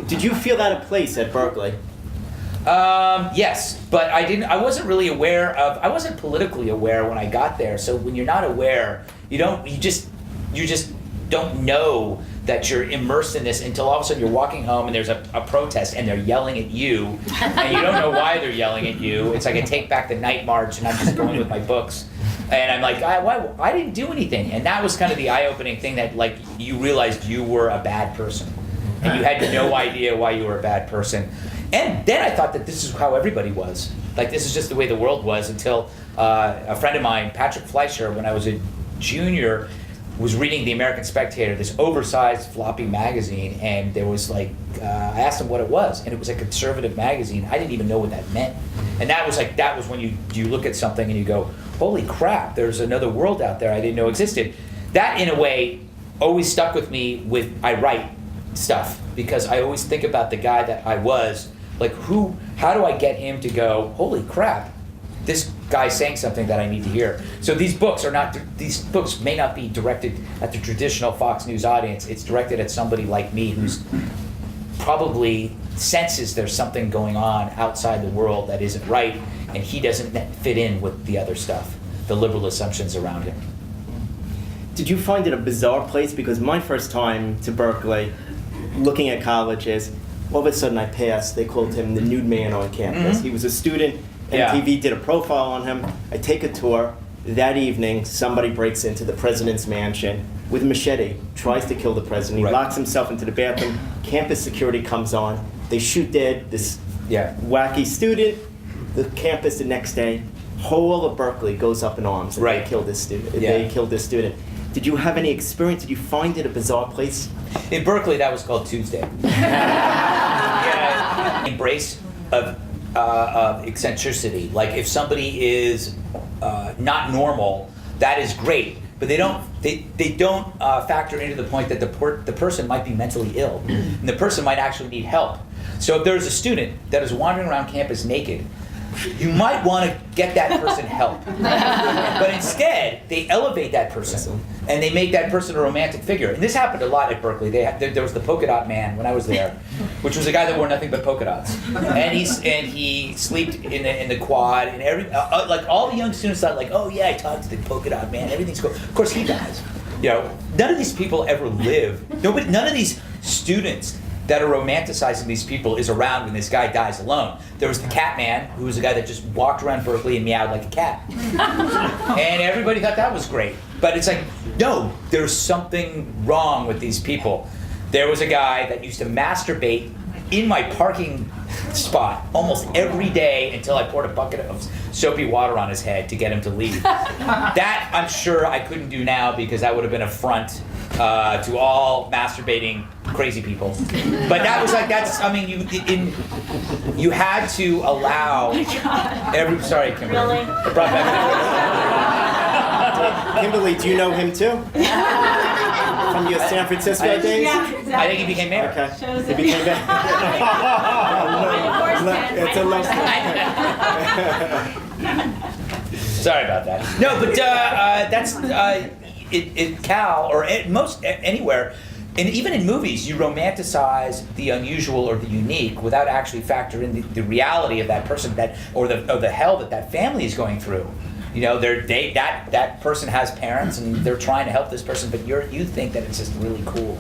Did you feel out of place at Berkeley? Yes, but I wasn't really aware of. I wasn't politically aware when I got there. So when you're not aware, you just don't know that you're immersed in this until all of a sudden you're walking home and there's a protest and they're yelling at you, and you don't know why they're yelling at you. It's like a Take Back the Night March, and I'm just going with my books, and I'm like, I didn't do anything, and that was kind of the eye-opening thing, that like you realized you were a bad person, and you had no idea why you were a bad person. And then I thought that this is how everybody was. Like, this is just the way the world was, until a friend of mine, Patrick Fleischer, when I was a junior, was reading the American Spectator, this oversized floppy magazine, and there was like, I asked him what it was, and it was a conservative magazine. I didn't even know what that meant. And that was when you look at something and you go, holy crap, there's another world out there I didn't know existed. That, in a way, always stuck with me with I write stuff, because I always think about the guy that I was. Like, how do I get him to go, holy crap, this guy's saying something that I need to hear. So these books may not be directed at the traditional Fox News audience. It's directed at somebody like me who's probably senses there's something going on outside the world that isn't right, and he doesn't fit in with the other stuff, the liberal assumptions around him. Did you find it a bizarre place? Because my first time to Berkeley, looking at colleges, all of a sudden I passed, they called him the nude man on campus. He was a student, MTV did a profile on him. I take a tour. That evening, somebody breaks into the president's mansion with a machete, tries to kill the president. He locks himself into the bathroom. Campus security comes on. They shoot dead this wacky student. The campus the next day, whole of Berkeley goes up in arms. And they killed this student. They killed this student. Did you have any experience? Did you find it a bizarre place? In Berkeley, that was called Tuesday. Embrace of eccentricity. Like, if somebody is not normal, that is great. But they don't factor into the point that the person might be mentally ill, and the person might actually need help. So if there's a student that is wandering around campus naked, you might want to get that person help. But instead, they elevate that person, and they make that person a romantic figure. And this happened a lot at Berkeley. There was the polka dot man when I was there, which was a guy that wore nothing but polka dots. And he slept in the quad, and like all the young students thought, like, oh yeah, I talked to the polka dot man, everything's cool. Of course he dies. You know, none of these people ever live. None of these students that are romanticizing these people is around when this guy dies alone. There was the cat man, who was a guy that just walked around Berkeley and meowed like a cat. And everybody thought that was great. But it's like, no, there's something wrong with these people. There was a guy that used to masturbate in my parking spot almost every day until I poured a bucket of soapy water on his head to get him to leave. That, I'm sure I couldn't do now, because that would have been an affront to all masturbating crazy people. But that was like, you had to allow sorry, Kimberly. Really? Kimberly, do you know him too? From your San Francisco days? Yeah, exactly. I think he became mayor. Okay. Shows He it. became mayor. It's a love story. Sorry about that. No, but that's at Cal, or at anywhere, and even in movies, you romanticize the unusual or the unique without actually factoring the reality of that person, or the hell that family is going through. You know, that person has parents and they're trying to help this person, but you think that it's just really cool.